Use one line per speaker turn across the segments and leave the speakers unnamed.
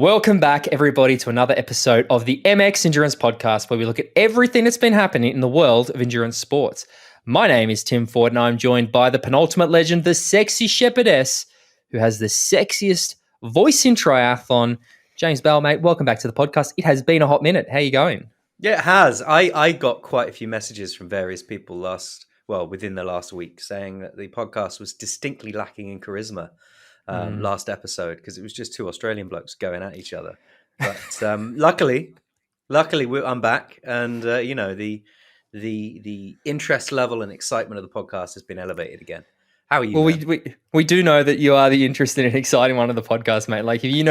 Welcome back, everybody, to another episode of the MX Endurance Podcast, where we look at everything that's been happening in the world of endurance sports. My name is Tim Ford, and I'm joined by the penultimate legend, the sexy shepherdess, who has the sexiest voice in triathlon. James Bell, mate, welcome back to the podcast. It has been a hot minute. How are you going?
Yeah, it has. I got quite a few messages from various people within the last week, saying that the podcast was distinctly lacking in charisma. Last episode, because it was just two Australian blokes going at each other. But luckily, I'm back, and the interest level and excitement of the podcast has been elevated again. How are you?
Well, we do know that you are the interesting and exciting one of the podcast, mate. Like if you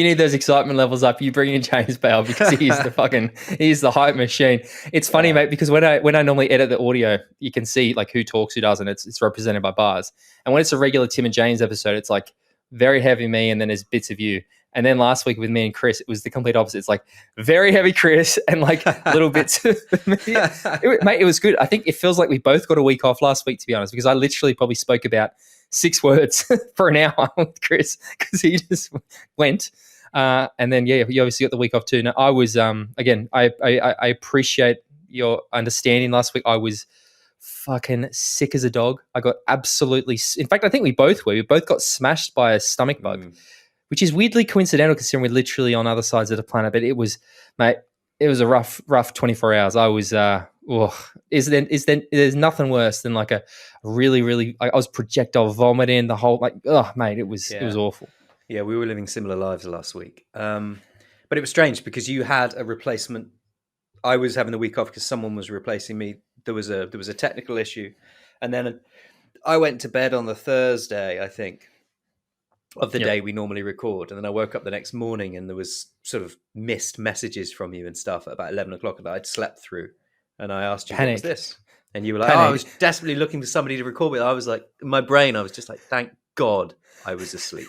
need those excitement levels up, you bring in James Bale because he's the hype machine. It's funny, mate, because when I normally edit the audio, you can see like who talks, who doesn't. It's represented by bars. And when it's a regular Tim and James episode, it's like very heavy me, and then there's bits of you. And then last week with me and Chris, it was the complete opposite. It's like very heavy Chris and like little bits of me. Mate, it was good. I think it feels like we both got a week off last week, to be honest, because I literally probably spoke about 6 words for an hour with Chris because he just went. And then, you obviously got the week off too. Now, I was, again, I appreciate your understanding. Last week I was fucking sick as a dog. I got absolutely, in fact, I think we both were. We both got smashed by a stomach bug. Which is weirdly coincidental considering we're literally on other sides of the planet. But it was, mate, it was a rough 24 hours. I was, there's nothing worse than like a really, really, I was projectile vomiting the whole, mate, it was awful.
Yeah, we were living similar lives last week. But it was strange because you had a replacement. I was having the week off because someone was replacing me. There was a technical issue. And then I went to bed on the Thursday, I think, of the day we normally record, and then I woke up the next morning and there was sort of missed messages from you and stuff at about 11 o'clock that I'd slept through, and I asked you, What was this? And you were like, I was desperately looking for somebody to record with. I was like, in my brain, I was just like, thank God I was asleep,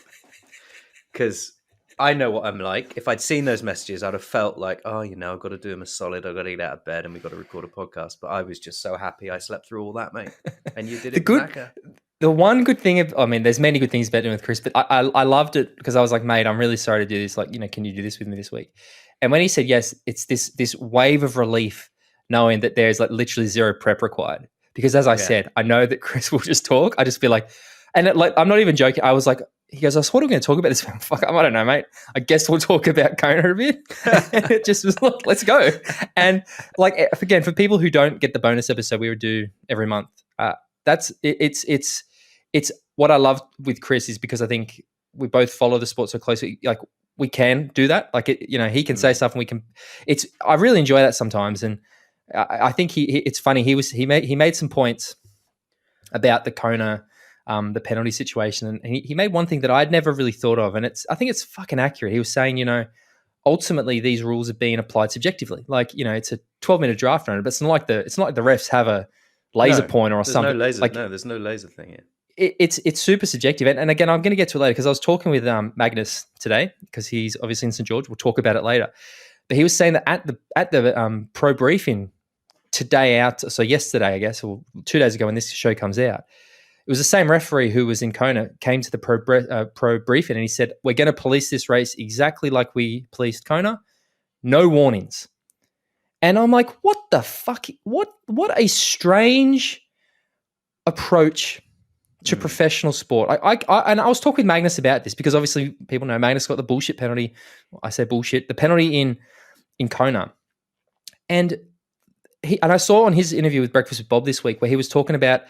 because I know what I'm like. If I'd seen those messages, I'd have felt like, I've got to do them a solid. I've got to get out of bed and we've got to record a podcast. But I was just so happy I slept through all that, mate. And you did it.
The one good thing, there's many good things about doing with Chris, but I loved it because I was like, mate, I'm really sorry to do this. Like, can you do this with me this week? And when he said yes, it's this wave of relief knowing that there's like literally zero prep required. Because as I said, I know that Chris will just talk. I just feel like, and I'm not even joking. I was like, he goes, what are we going to talk about this? Fuck, I don't know, mate. I guess we'll talk about Kona a bit. And it just was like, let's go. And like, again, for people who don't get the bonus episode we would do every month, it's what I love with Chris is because I think we both follow the sport so closely. Like we can do that. Like he can say stuff and we can. I really enjoy that sometimes, and I think it's funny. He made some points about the Kona, the penalty situation, and he made one thing that I'd never really thought of, and I think it's fucking accurate. He was saying, ultimately these rules are being applied subjectively. Like it's a 12-minute draft runner, but it's not like the refs have a laser pointer or something.
There's no laser thing here.
It's super subjective, and again, I'm going to get to it later because I was talking with Magnus today because he's obviously in St George. We'll talk about it later, but he was saying that at the pro briefing yesterday, I guess, or 2 days ago when this show comes out, it was the same referee who was in Kona came to the pro briefing and he said, "We're going to police this race exactly like we policed Kona, no warnings." And I'm like, what the fuck? What a strange approach to professional sport. And I was talking with Magnus about this because obviously people know Magnus got the bullshit penalty. I say bullshit, the penalty in Kona. And I saw on his interview with Breakfast with Bob this week where he was talking about,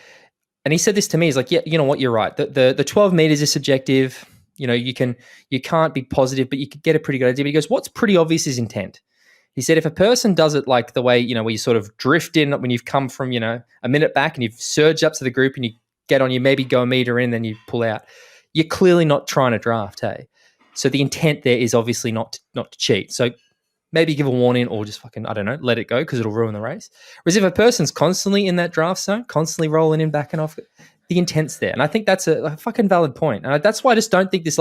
and he said this to me, he's like, yeah, you know what, you're right. The 12 meters is subjective. You can't be positive, but you could get a pretty good idea. But he goes, what's pretty obvious is intent. He said, if a person does it like the way, where you sort of drift in when you've come from, a minute back and you've surged up to the group and you get on, you maybe go a meter in, then you pull out, you're clearly not trying to draft, hey? So the intent there is obviously not to cheat. So maybe give a warning or just fucking, I don't know, let it go because it'll ruin the race. Whereas if a person's constantly in that draft zone, constantly rolling in, back and off, the intent's there. And I think that's a fucking valid point. And that's why I just don't think this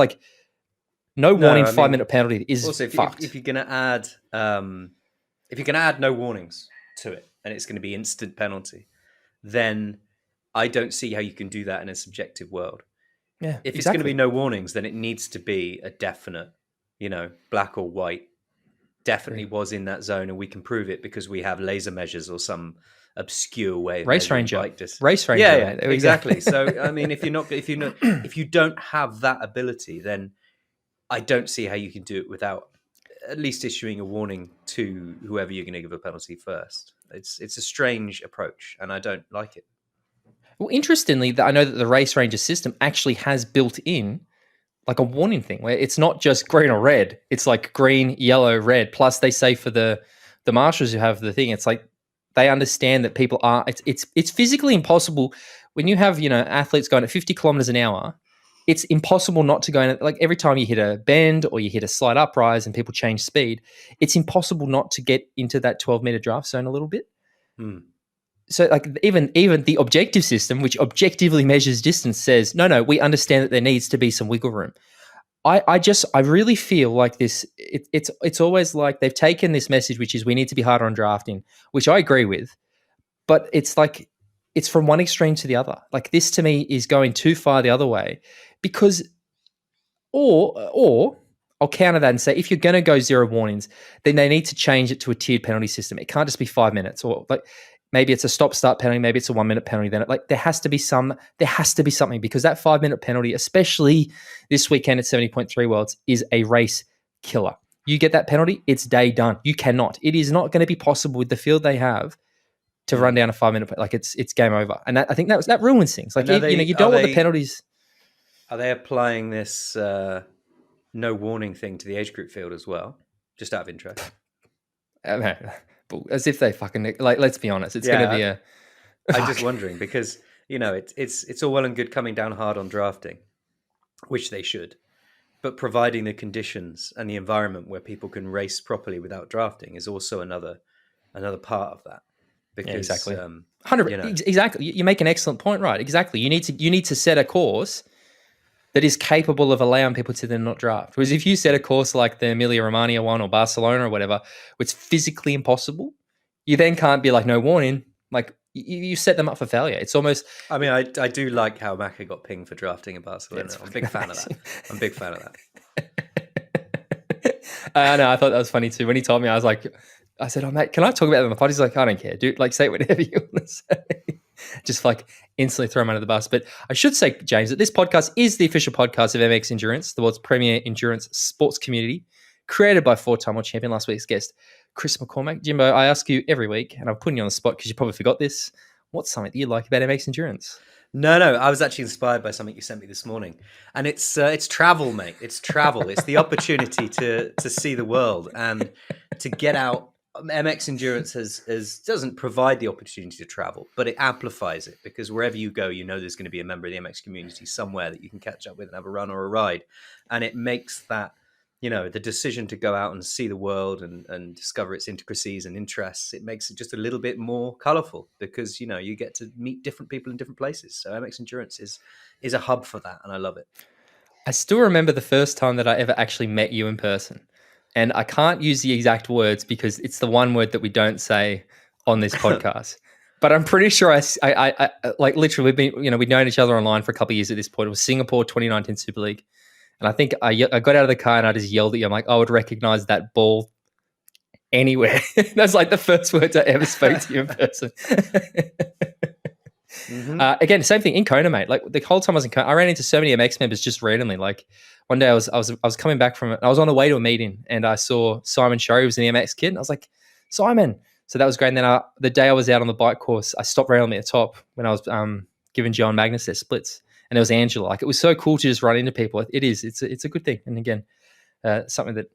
no warning 5-minute penalty is also fucked.
If you're going to add no warnings to it and it's going to be instant penalty, then I don't see how you can do that in a subjective world.
Yeah,
if it's going to be no warnings, then it needs to be a definite, black or white, definitely
Agree.
was in that zone, and we can prove it because we have laser measures or some obscure way of
Race
measuring
ranger,
bike distance.
race ranger,
Yeah,
mate. There we go.
exactly. So I mean, if you don't have that ability, then I don't see how you can do it without at least issuing a warning to whoever you're going to give a penalty first. It's a strange approach, and I don't like it.
Well, interestingly, I know that the race ranger system actually has built in like a warning thing where it's not just green or red. It's like green, yellow, red. Plus, they say for the marshals who have the thing, it's like they understand that people are. It's physically impossible when you have athletes going at 50 kilometers an hour. It's impossible not to go in. Like every time you hit a bend or you hit a slight uprise and people change speed, it's impossible not to get into that 12-meter draft zone a little bit.
Hmm.
So like even the objective system, which objectively measures distance, says no, we understand that there needs to be some wiggle room. I really feel like this. It's always like they've taken this message, which is we need to be harder on drafting, which I agree with, but it's like it's from one extreme to the other. Like this to me is going too far the other way, because or I'll counter that and say if you're going to go zero warnings, then they need to change it to a tiered penalty system. It can't just be 5 minutes, or like maybe it's a stop-start penalty, maybe it's a 1 minute penalty. Then there has to be something, because that 5 minute penalty, especially this weekend at 70.3 Worlds, is a race killer. You get that penalty, it's day done. You cannot. It is not going to be possible with the field they have to run down a 5 minute. Like it's game over, and I think that ruins things. Like you don't want the penalties.
Are they applying this no warning thing to the age group field as well? Just out of interest.
As if they fucking like. Let's be honest. It's going to be a.
I'm just wondering because it's all well and good coming down hard on drafting, which they should, but providing the conditions and the environment where people can race properly without drafting is also another part of that. Because,
exactly. 100. Exactly. You make an excellent point, right? Exactly. You need to set a course that is capable of allowing people to then not draft. Whereas if you set a course like the Emilia-Romagna one or Barcelona or whatever, it's physically impossible, you then can't be like, no warning. Like you set them up for failure. It's almost...
I mean, I do like how Macca got pinged for drafting in Barcelona. I'm a big fan of that. I'm a big fan of that.
I know. I thought that was funny too. When he told me, I said, oh, mate, can I talk about that on the pod? He's like, I don't care, dude. Like, say whatever you want to say. Just like instantly throw him under the bus. But I should say, James, that this podcast is the official podcast of MX Endurance, the world's premier endurance sports community, created by four-time world champion, last week's guest, Chris McCormack. Jimbo, I ask you every week, and I'm putting you on the spot because you probably forgot this. What's something that you like about MX Endurance?
No, I was actually inspired by something you sent me this morning, and it's travel, mate. It's travel. It's the opportunity to see the world and to get out. MX Endurance doesn't provide the opportunity to travel, but it amplifies it, because wherever you go, there's going to be a member of the MX community somewhere that you can catch up with and have a run or a ride, and it makes that the decision to go out and see the world and discover its intricacies and interests, it makes it just a little bit more colorful, because you get to meet different people in different places. So MX Endurance is a hub for that, and I love it.
I still remember the first time that I ever actually met you in person, and I can't use the exact words because it's the one word that we don't say on this podcast. But I'm pretty sure I like literally we've been we've known each other online for a couple of years at this point. It was Singapore 2019 Super League. And I think I got out of the car and I just yelled at you. I'm like, I would recognize that ball anywhere. That's like the first words I ever spoke to you in person.
Mm-hmm.
Again, same thing in Kona, mate. Like the whole time I was in Kona, I ran into so many MX members just randomly. Like one day I was coming back from it. I was on the way to a meeting and I saw Simon Shurry was an MX kid. And I was like, Simon. So that was great. And then the day I was out on the bike course, I stopped randomly at the top when I was giving Joe and Magnus their splits. And there was Angela. Like it was so cool to just run into people. It's a good thing. And again, something that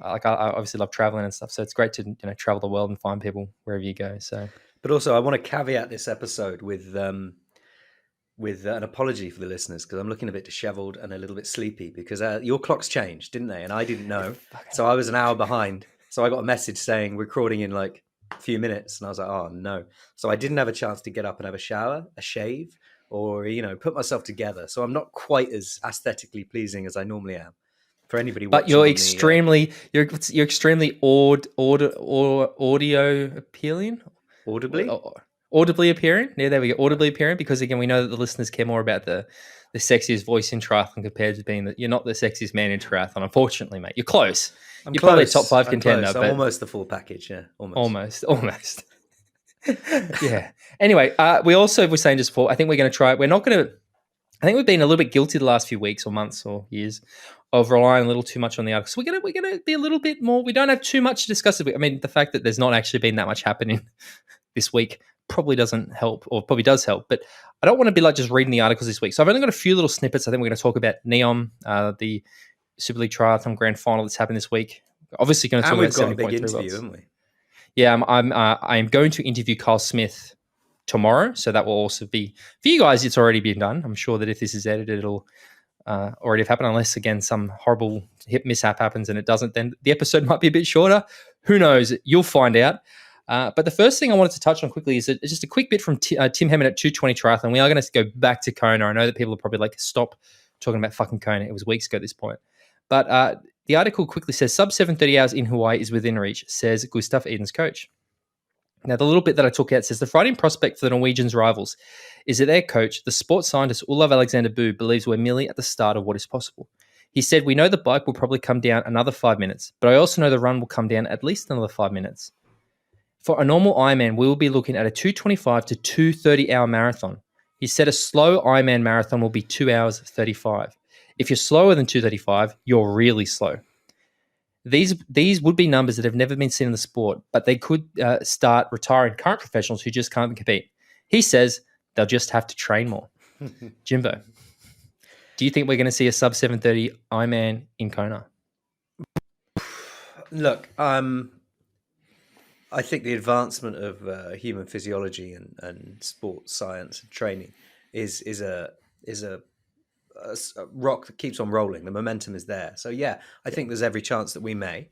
I obviously love traveling and stuff. So it's great to travel the world and find people wherever you go. So,
but also I want to caveat this episode with an apology for the listeners, because I'm looking a bit disheveled and a little bit sleepy because your clocks changed, didn't they? And I didn't know, so I was an hour behind. So I got a message saying recording in like a few minutes, and I was like, oh no. So I didn't have a chance to get up and have a shower, a shave, or put myself together. So I'm not quite as aesthetically pleasing as I normally am for anybody watching.
But you're extremely you're extremely audio appealing.
Audibly?
audibly appearing. Yeah, there we go. Audibly appearing, because again, we know that the listeners care more about the sexiest voice in triathlon compared to being that you're not the sexiest man in triathlon. Unfortunately, mate, you're close.
I'm
You're
close.
probably a top 5
I'm
contender,
close. I'm
but
almost the full package. Yeah,
almost. Yeah. Anyway, we also were saying just before, I think we're going to try it. We're not going to. I think we've been a little bit guilty the last few weeks or months or years of relying a little too much on the articles. So we're gonna be a little bit more. We don't have too much to discuss. I mean, the fact that there's not actually been that much happening this week probably doesn't help, or probably does help. But I don't want to be like just reading the articles this week. So I've only got a few little snippets. I think we're going to talk about NEOM, the Super League Triathlon Grand Final that's happened this week. Obviously, going to talk about 70.3
big interview,
worlds.
haven't we?
Yeah, I am going to interview Kyle Smith tomorrow, so that will also be for you guys. It's already been done. I'm sure that if this is edited, it'll already have happened. Unless again some horrible hip mishap happens and it doesn't, then the episode might be a bit shorter. Who knows? You'll find out. But the first thing I wanted to touch on quickly is just a quick bit from Tim Hemmett at 220 Triathlon. We are going to go back to Kona. I know that people are probably like, stop talking about fucking Kona. It was weeks ago at this point. But the article quickly says, sub 7:30 hours in Hawaii is within reach, says Gustav Eden's coach. Now, the little bit that I took out says the frightening prospect for the Norwegians' rivals is that their coach, the sports scientist Olav Alexander Boo, believes we're merely at the start of what is possible. He said, we know the bike will probably come down another 5 minutes, but I also know the run will come down at least another 5 minutes. For a normal Ironman, we will be looking at a 2:25 to 2:30 hour marathon. He said a slow Ironman marathon will be 2 hours 35. If you're slower than 2:35, you're really slow. These would be numbers that have never been seen in the sport, but they could start retiring current professionals who just can't compete. He says they'll just have to train more. Jimbo, do you think we're going to see a sub 7:30 Ironman in Kona?
Look, I think the advancement of human physiology and sports science and training is a rock that keeps on rolling. The momentum is there. So yeah, I think there's every chance that we may.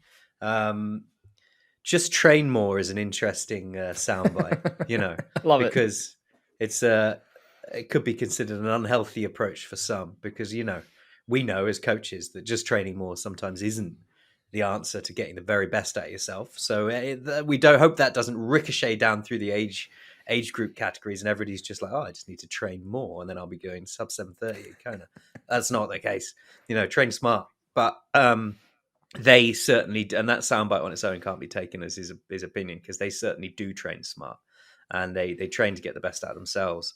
Just train more is an interesting soundbite, you know.
Love
because it could be considered an unhealthy approach for some, because we know as coaches that just training more sometimes isn't the answer to getting the very best out of yourself. So we don't hope that doesn't ricochet down through the age group categories and everybody's just like, oh, I just need to train more and then I'll be going sub 7:30 kind of. That's not the case. Train smart. But they certainly, and that soundbite on its own can't be taken as his opinion, because they certainly do train smart and they train to get the best out of themselves.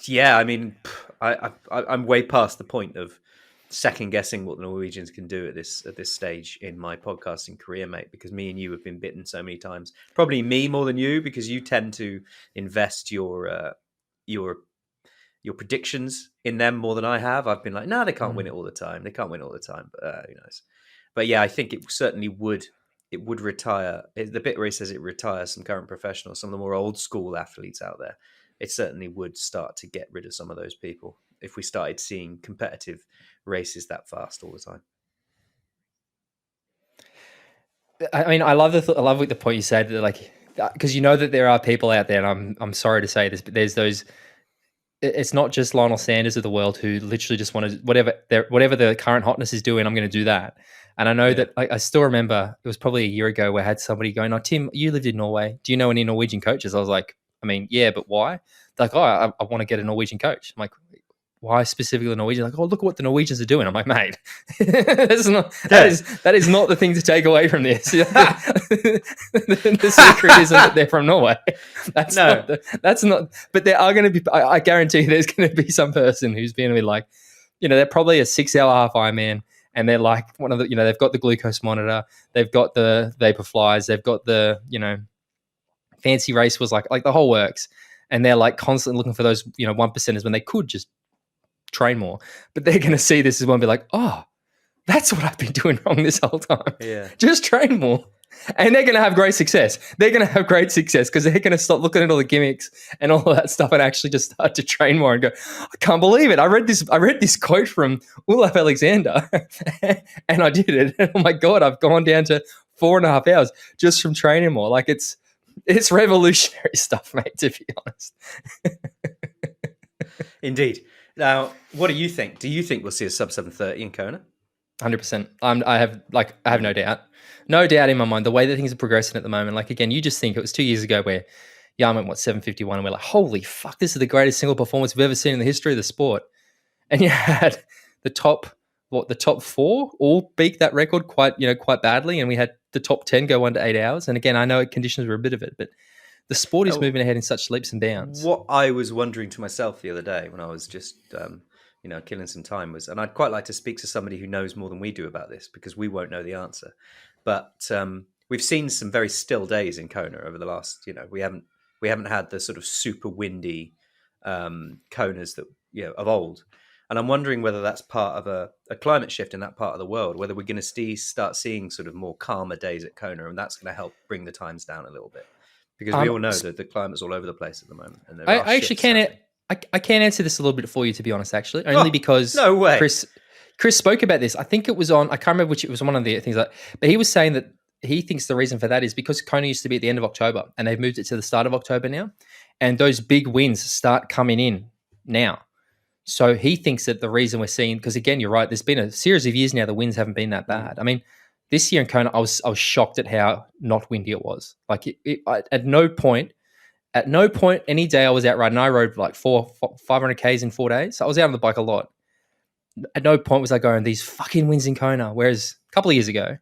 Yeah, I mean, I'm way past the point of second guessing what the Norwegians can do at this stage in my podcasting career, mate, because me and you have been bitten so many times. Probably me more than you, because you tend to invest your predictions in them more than I have. I've been like, no, they can't win it all the time. They can't win it all the time, but who knows? But yeah, I think it certainly would. It would retire the bit where he says it retires some current professionals, some of the more old school athletes out there. It certainly would start to get rid of some of those people if we started seeing competitive races that fast all the time.
I mean, I love the point you said, that, like, because that there are people out there, and I'm sorry to say this, but there's those. It's not just Lionel Sanders of the world who literally just want to whatever the current hotness is doing, I'm going to do that. And I know that I still remember it was probably a year ago where I had somebody going, "Oh, Tim, you lived in Norway. Do you know any Norwegian coaches?" I was like, I mean, yeah, but why? They're like, oh, I want to get a Norwegian coach. I'm like, why specifically the Norwegian? Like, oh, look at what the Norwegians are doing. I'm like, mate, that is not the thing to take away from this. The secret isn't that they're from Norway. That's not. But there are going to be. I guarantee you, there's going to be some person who's going to be like, they're probably a 6-hour half Ironman, and they're like one of the, they've got the glucose monitor, they've got the vapor flies, they've got the, fancy race was like the whole works, and they're like constantly looking for those 1%ers when they could just train more. But they're going to see this as well and be like, oh, that's what I've been doing wrong this whole time.
Yeah, just
train more. And they're going to have great success. They're going to have great success because they're going to stop looking at all the gimmicks and all of that stuff and actually just start to train more and go, I can't believe it. I read this quote from Olav Alexander and I did it. And oh my God, I've gone down to 4.5 hours just from training more. Like it's revolutionary stuff, mate, to be honest.
Indeed. Now, what do you think? Do you think we'll see a sub 7:30 in Kona?
100%. I have no doubt. No doubt in my mind. The way that things are progressing at the moment, like again, you just think it was 2 years ago where, Jan went, 7:51, and we're like, holy fuck, this is the greatest single performance we've ever seen in the history of the sport. And you had the top 4 all beat that record quite badly, and we had the top 10 go under 8 hours. And again, I know conditions were a bit of it, but the sport is moving ahead in such leaps and bounds.
What I was wondering to myself the other day when I was just, killing some time was, and I'd quite like to speak to somebody who knows more than we do about this because we won't know the answer. But we've seen some very still days in Kona over the last, we haven't had the sort of super windy Konas that, of old. And I'm wondering whether that's part of a climate shift in that part of the world, whether we're going to start seeing sort of more calmer days at Kona, and that's going to help bring the times down a little bit. Because we all know that the climate's all over the place at the moment. And
I actually can't. I can't answer this a little bit for you, to be honest. Actually, only because
no way.
Chris spoke about this. I think it was on. I can't remember which. It was one of the things. But he was saying that he thinks the reason for that is because Kona used to be at the end of October, and they've moved it to the start of October now, and those big winds start coming in now. So he thinks that the reason we're seeing, because again, you're right. There's been a series of years now the winds haven't been that bad. I mean, this year in Kona, I was shocked at how not windy it was. Like at no point any day I was out riding. I rode like 500 Ks in 4 days. So I was out on the bike a lot. At no point was I going, these fucking winds in Kona. Whereas a couple of years ago,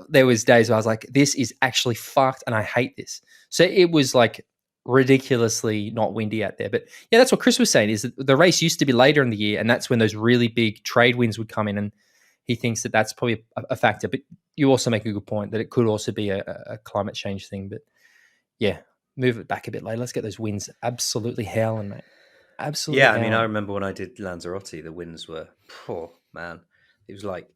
there was days where I was like, this is actually fucked and I hate this. So it was like ridiculously not windy out there. But yeah, that's what Chris was saying, is that the race used to be later in the year, and that's when those really big trade winds would come in, and he thinks that that's probably a factor. But you also make a good point that it could also be a climate change thing. But yeah, move it back a bit later. Let's get those winds absolutely howling, mate. Absolutely
Yeah,
howling.
I mean, I remember when I did Lanzarote, the winds were, oh man, it was like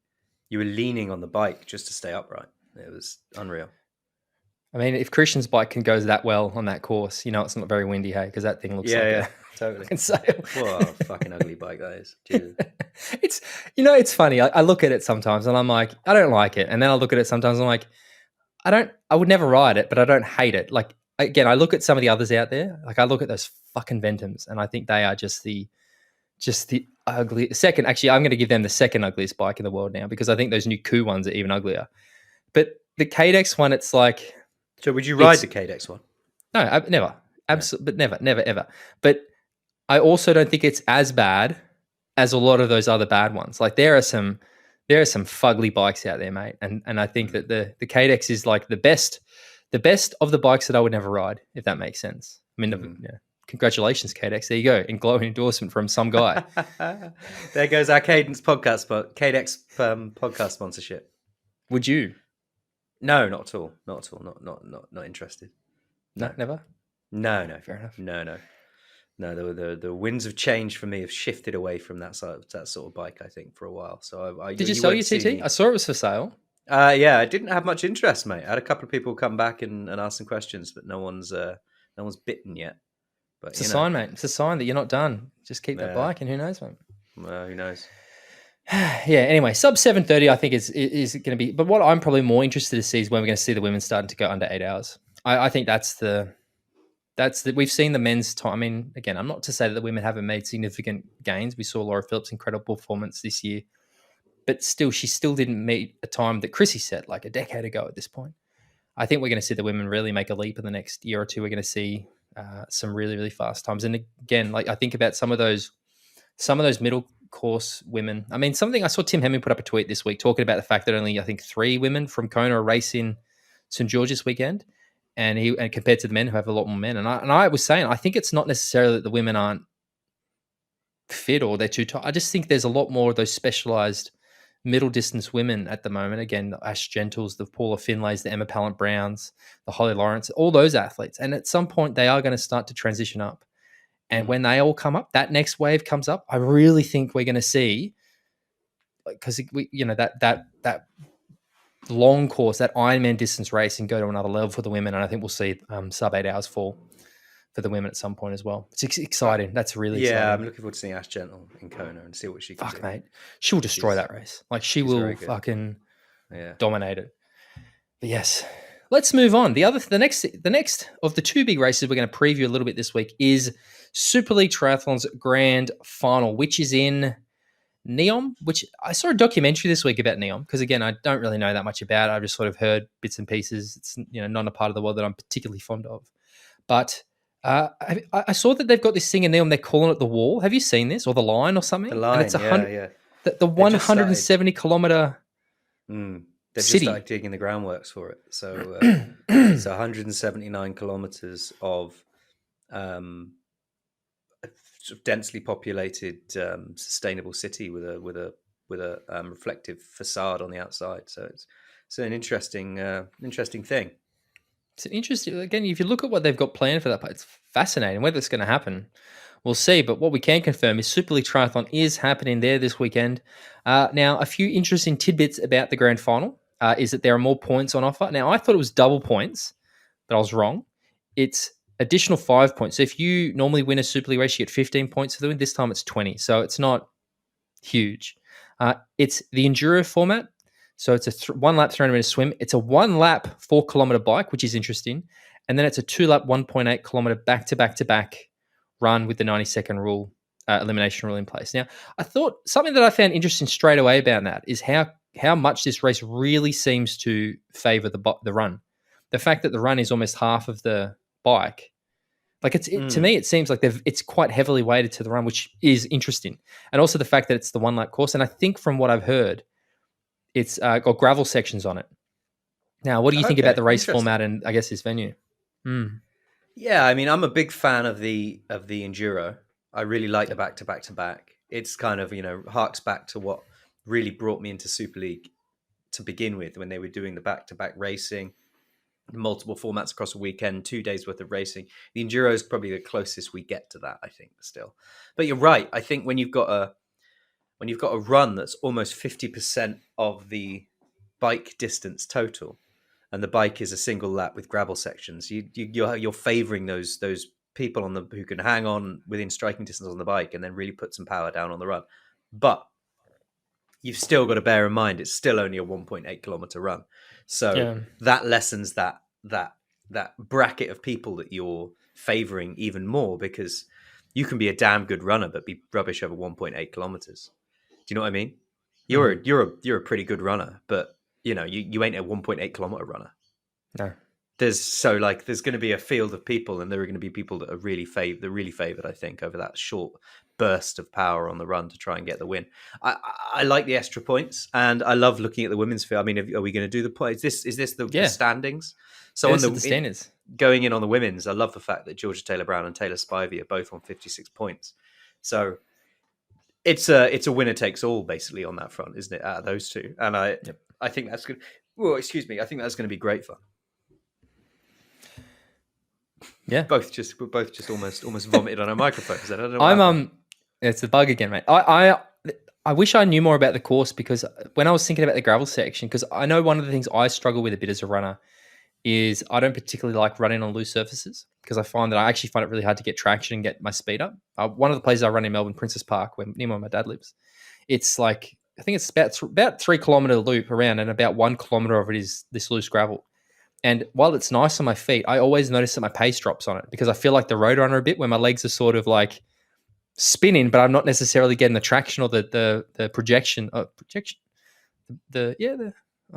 you were leaning on the bike just to stay upright. It was unreal.
I mean, if Christian's bike can go that well on that course, it's not very windy, hey, because that thing looks like
totally.
Can sail.
Whoa, fucking ugly bike that is. Jesus.
It's funny. I look at it sometimes and I'm like, I don't like it. And then I look at it sometimes and I'm like, I would never ride it, but I don't hate it. Like, again, I look at some of the others out there. Like, I look at those fucking Ventums and I think they are just the ugly second. Actually, I'm going to give them the second ugliest bike in the world now, because I think those new Coup ones are even uglier. But the KDX one, it's like.
So would you ride the KDX one?
No, never. Absolutely, but never, ever. But I also don't think it's as bad as a lot of those other bad ones. Like, there are some fugly bikes out there, mate. And I think that the KDX is like the best of the bikes that I would never ride, if that makes sense. I mean, congratulations, KDX. There you go. In glowing endorsement from some guy.
There goes our Cadence podcast, KDX podcast sponsorship.
Would you?
No, not at all. Not at all. Not interested.
No, never.
No.
Fair enough.
No. The winds of change for me have shifted away from that sort of bike, I think, for a while. So
did you sell your TT? I saw it was for sale.
Yeah, I didn't have much interest, mate. I had a couple of people come back and ask some questions, but no one's bitten yet. But
it's a sign, mate. It's a sign that you're not done. Just keep that bike, and who knows, mate.
Who knows?
Yeah. Anyway, sub 7:30, I think is going to be. But what I'm probably more interested to see is when we're going to see the women starting to go under 8 hours. I think that's the we've seen the men's time. I mean, again, I'm not to say that the women haven't made significant gains. We saw Laura Phillips' incredible performance this year, but still, she still didn't meet a time that Chrissy set like a decade ago at this point. I think we're going to see the women really make a leap in the next year or two. We're going to see some really, really fast times. And again, like, I think about some of those middle course women. I mean, something I saw Tim Hemming put up a tweet this week talking about the fact that only, I think, 3 women from Kona are racing St. George this weekend, and compared to the men who have a lot more men. And I was saying, I think it's not necessarily that the women aren't fit or they're too tight. I just think there's a lot more of those specialized middle distance women at the moment. Again, the Ash Gentles, the Paula Finlays, the Emma Pallant Browns, the Holly Lawrence, all those athletes. And at some point they are going to start to transition up. And when they all come up, that next wave comes up, I really think we're going to see, because that long course, that Ironman distance racing go to another level for the women. And I think we'll see sub 8 hours fall for the women at some point as well. It's exciting. That's really exciting.
Yeah, I'm looking forward to seeing Ash Gentle in Kona and see what she can do.
Mate. She'll destroy that race. Like, she will fucking dominate it. But yes, let's move on. The next of the 2 big races we're going to preview a little bit this week is Super League Triathlon's grand final, which is in Neom, which I saw a documentary this week about Neom, because again, I don't really know that much about it. I've just sort of heard bits and pieces. It's not a part of the world that I'm particularly fond of. But I saw that they've got this thing in there and they're calling it the wall. Have you seen this or the line or something?
The line,
and it's
yeah.
The 170 kilometer
They've just
city.
started digging the groundworks for it. So it's 179 kilometers of sort of densely populated, sustainable city with a reflective facade on the outside. So it's an interesting thing.
It's interesting. Again, if you look at what they've got planned for that, it's fascinating. Whether it's going to happen, we'll see. But what we can confirm is Super League Triathlon is happening there this weekend. Now, a few interesting tidbits about the grand final is that there are more points on offer. Now, I thought it was double points, but I was wrong. It's additional 5 points. So if you normally win a Super League race, you get 15 points for the win. This time it's 20. So it's not huge. It's the Enduro format. So it's a 1 lap 300 meter swim. It's a 1 lap 4 kilometer bike, which is interesting. And then it's a 2 lap 1.8 kilometer back to back to back run with the 90-second rule, elimination rule in place. Now, I thought something that I found interesting straight away about that is how much this race really seems to favor the run. The fact that the run is almost half of the bike. Like to me, it seems like it's quite heavily weighted to the run, which is interesting. And also the fact that it's the 1 lap course. And I think from what I've heard, it's got gravel sections on it. Now, what do you think about the race format and I guess this venue?
Yeah, I mean, I'm a big fan of the enduro. I really like the back to back to back. It's kind of, harks back to what really brought me into Super League to begin with, when they were doing the back to back racing, multiple formats across a weekend, 2 days worth of racing. The enduro is probably the closest we get to that, I think, still. But you're right. I think when you've got a run that's almost 50% of the bike distance total, and the bike is a single lap with gravel sections, you're favouring those people who can hang on within striking distance on the bike and then really put some power down on the run. But you've still got to bear in mind it's still only a 1.8 kilometer run, so that lessens that bracket of people that you're favouring even more, because you can be a damn good runner but be rubbish over 1.8 kilometers. Do you know what I mean? You're a pretty good runner, but you ain't a 1.8 kilometer runner.
No.
There's going to be a field of people, and there are going to be people that are really favored, I think, over that short burst of power on the run to try and get the win. I like the extra points, and I love looking at the women's field. I mean, are we going to do the points? Is this the standings? So
on the standings
going in on the women's, I love the fact that Georgia Taylor Brown and Taylor Spivey are both on 56 points. So it's a winner takes all basically on that front, isn't it? Out of those two, and I think that's good. Well, excuse me, I think that's going to be great fun.
Yeah,
we're both just almost vomited on our microphones. I don't know.
It's the bug again, mate. I wish I knew more about the course, because when I was thinking about the gravel section, because I know one of the things I struggle with a bit as a runner is I don't particularly like running on loose surfaces, because I find it really hard to get traction and get my speed up. One of the places I run in Melbourne, Princess Park, near where my dad lives, it's like, I think it's about 3 kilometer loop around, and about 1 kilometer of it is this loose gravel. And while it's nice on my feet, I always notice that my pace drops on it, because I feel like the road runner a bit, where my legs are sort of like spinning, but I'm not necessarily getting the traction or the projection. I'm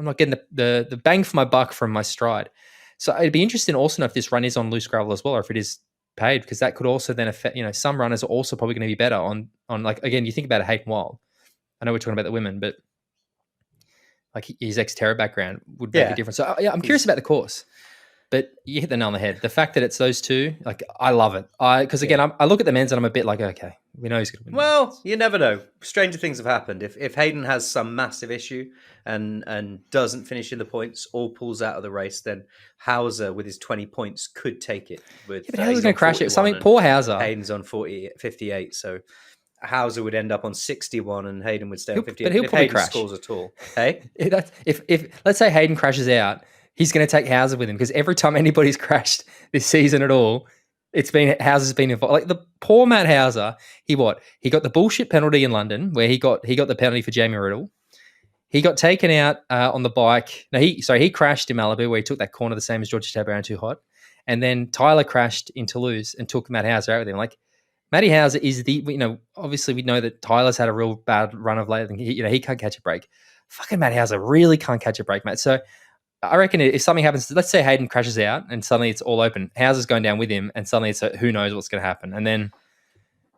not getting the bang for my buck from my stride. So it'd be interesting also to know if this run is on loose gravel as well, or if it is paid, because that could also then affect, some runners are also probably going to be better on like, again, you think about Hayden Wild. I know we're talking about the women, but like his ex-Terra background would make a difference. So I'm curious about the course, but you hit the nail on the head. The fact that it's those two, like, I love it. Because again, I look at the men's and I'm a bit like, okay, we know he's going to win.
Well, you never know. Stranger things have happened. If Hayden has some massive issue and doesn't finish in the points or pulls out of the race, then Hauser with his 20 points could take it. But
Hauser's going to crash it. Something poor Hauser.
Hayden's on 58, so Hauser would end up on 61 and Hayden would stay on 58.
But he'll probably
Hayden
crash.
Scores at all. Hey,
if let's say Hayden crashes out, he's going to take Hauser with him, because every time anybody's crashed this season at all, Hauser's been involved. Like the poor Matt Hauser, he got the bullshit penalty in London, where he got the penalty for Jamie Riddle. He got taken out on the bike. No, he crashed in Malibu, where he took that corner the same as Georgia Taylor Brown, too hot. And then Tyler crashed in Toulouse and took Matt Hauser out with him. Like, Matty Hauser is obviously we know that Tyler's had a real bad run of late, and he can't catch a break. Fucking Matt Hauser really can't catch a break, mate. So I reckon if something happens, let's say Hayden crashes out and suddenly it's all open, Howes is going down with him, and suddenly it's who knows what's going to happen. And then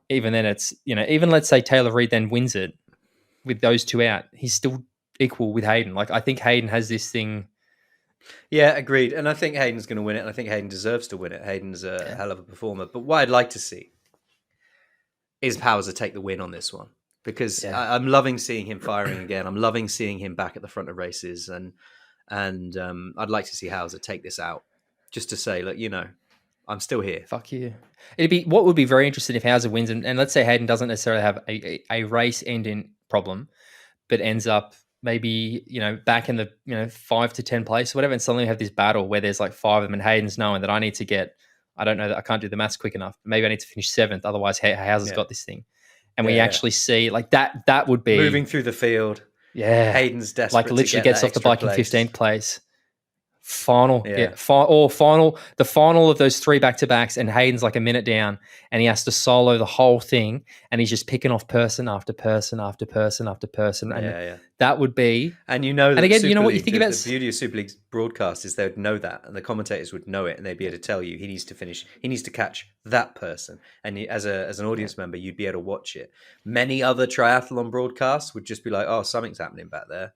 even then it's, even let's say Taylor Reid then wins it with those two out, he's still equal with Hayden. Like, I think Hayden has this thing.
Yeah, agreed. And I think Hayden's going to win it, and I think Hayden deserves to win it. Hayden's a hell of a performer. But what I'd like to see is Powers to take the win on this one, because I'm loving seeing him firing again. I'm loving seeing him back at the front of races, and I'd like to see Hauser take this out, just to say, look, I'm still here.
Fuck you. What would be very interesting if Hauser wins, and let's say Hayden doesn't necessarily have a race ending problem, but ends up maybe, back in the 5 to 10 place or whatever, and suddenly we have this battle where there's like 5 of them, and Hayden's knowing that I need to get, I don't know, that I can't do the maths quick enough. Maybe I need to finish 7th, otherwise Hauser's got this thing. And we actually see like that would be
moving through the field.
Yeah,
Hayden's desperate.
Like literally gets off the bike in 15th place. Final,
Yeah.
The final of those 3 back-to-backs, and Hayden's like a minute down, and he has to solo the whole thing, and he's just picking off person after person after person after person, and that would be.
And that
again,
Super
what you
League,
think about
the beauty of Super League's broadcast is they would know that, and the commentators would know it, and they'd be able to tell you he needs to finish, he needs to catch that person, and as an audience member, you'd be able to watch it. Many other triathlon broadcasts would just be like, "Oh, something's happening back there."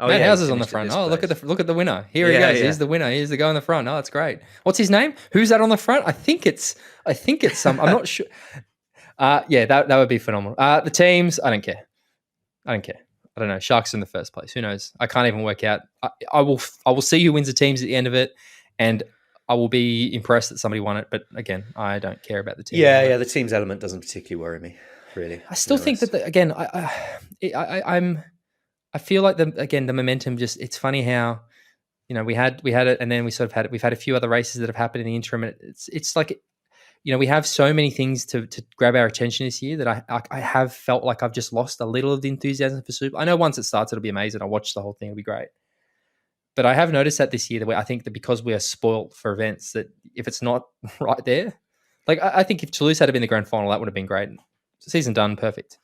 Oh, Matt Hauser's on the front. Oh, look at the winner. Here he goes. Here's the winner. Here's the guy on the front. Oh, that's great. What's his name? Who's that on the front? I think it's some. I'm not sure. That would be phenomenal. The teams, I don't care. I don't know. Sharks in the first place. Who knows? I can't even work out. I will see who wins the teams at the end of it, and I will be impressed that somebody won it. But again, I don't care about the team.
Yeah. The teams element doesn't particularly worry me. Really,
I still think that I feel like the momentum just, it's funny how, we had it, and then we sort of had it. We've had a few other races that have happened in the interim. And it's like, we have so many things to grab our attention this year that I have felt like I've just lost a little of the enthusiasm for Super. I know once it starts, it'll be amazing. I'll watch the whole thing. It'll be great. But I have noticed that this year, I think that because we are spoilt for events, that if it's not right there, like I think if Toulouse had been the grand final, that would have been great. Season done, perfect.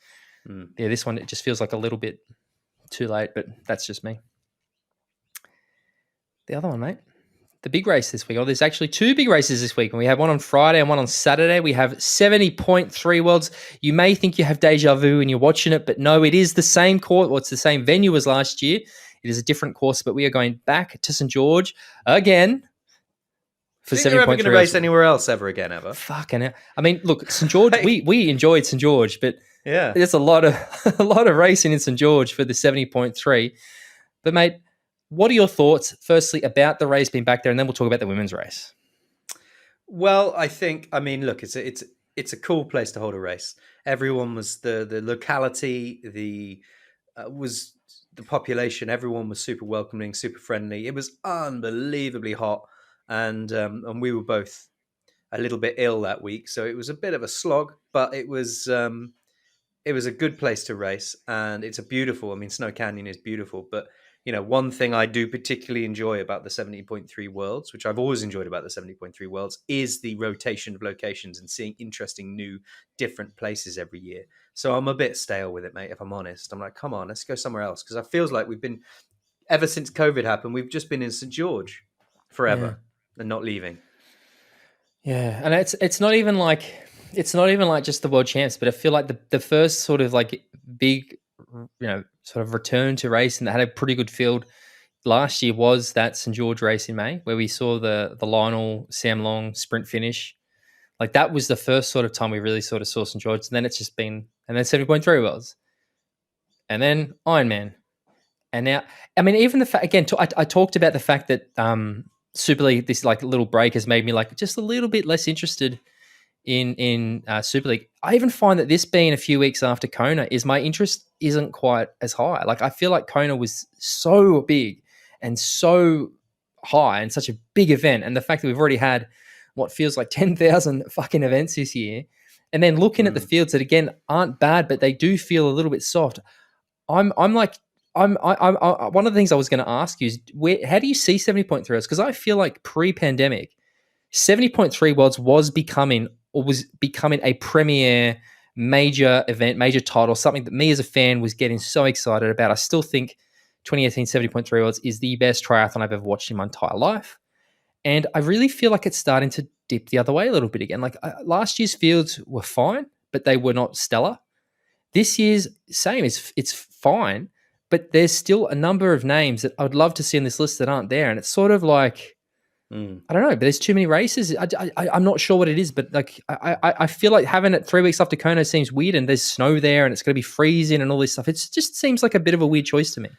Yeah, this one, it just feels like a little bit too late, but that's just me. The other one, mate, the big race this week. There's actually 2 big races this week, and we have one on Friday and one on Saturday. We have 70.3 Worlds. You may think you have deja vu when you're watching it, but no, it is the same course. Well, it's the same venue as last year. It is a different course, but we are going back to St. George again for 70.3.
You're ever going to race anywhere else ever again, ever?
Fucking hell. I mean, look, St. George, we enjoyed St. George, but
yeah,
there's a lot of racing in St. George for the 70.3. But mate, what are your thoughts, firstly, about the race being back there, and then we'll talk about the women's race?
Well, look, it's a cool place to hold a race. Everyone was the locality, was the population. Everyone was super welcoming, super friendly. It was unbelievably hot, and we were both a little bit ill that week, so it was a bit of a slog. But it was a good place to race, and it's Snow Canyon is beautiful. But one thing I do particularly enjoy about the 70.3 Worlds, which I've always enjoyed about the 70.3 Worlds, is the rotation of locations and seeing interesting, new, different places every year. So I'm a bit stale with it, mate, if I'm honest. I'm like, come on, let's go somewhere else. Because I feels like ever since COVID happened, we've just been in St. George forever and not leaving. Yeah,
and it's not even like just the world champs, but I feel like the first sort of like big, sort of return to racing that had a pretty good field last year was that St. George race in May, where we saw the Lionel Sam Long sprint finish. Like that was the first sort of time we really sort of saw St. George, and then it's just been, and then 70.3 Worlds, and then Ironman, and now even the fact again, I talked about the fact that Super League, this like little break has made me like just a little bit less interested in Super League. I even find that this being a few weeks after Kona my interest isn't quite as high. Like I feel like Kona was so big and so high and such a big event, and the fact that we've already had what feels like 10,000 fucking events this year, and then looking at the fields that again aren't bad, but they do feel a little bit soft. I'm one of the things I was going to ask you is how do you see 70.3 Worlds? Because I feel like pre-pandemic, 70.3 Worlds was becoming a premier major event, major title, something that me as a fan was getting so excited about. I still think 2018 70.3 Worlds is the best triathlon I've ever watched in my entire life. And I really feel like it's starting to dip the other way a little bit again. Like last year's fields were fine, but they were not stellar. This year's same. It's fine, but there's still a number of names that I would love to see on this list that aren't there. And it's sort of like, I don't know, but there's too many races. I'm not sure what it is, but like I feel like having it 3 weeks after Kona seems weird, and there's snow there, and it's going to be freezing and all this stuff. It just seems like a bit of a weird choice to me.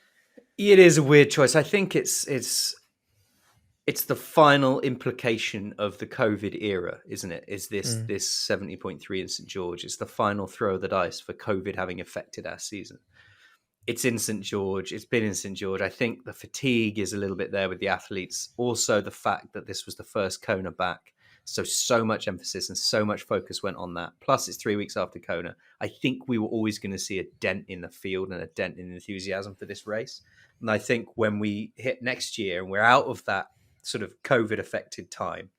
It is a weird choice. I think it's the final implication of the COVID era, isn't it? Is this 70.3 in St. George? It's the final throw of the dice for COVID having affected our season. It's in St. George. It's been in St. George. I think the fatigue is a little bit there with the athletes. Also, the fact that this was the first Kona back. So much emphasis and so much focus went on that. Plus, it's 3 weeks after Kona. I think we were always going to see a dent in the field and a dent in enthusiasm for this race. And I think when we hit next year and we're out of that sort of COVID-affected time,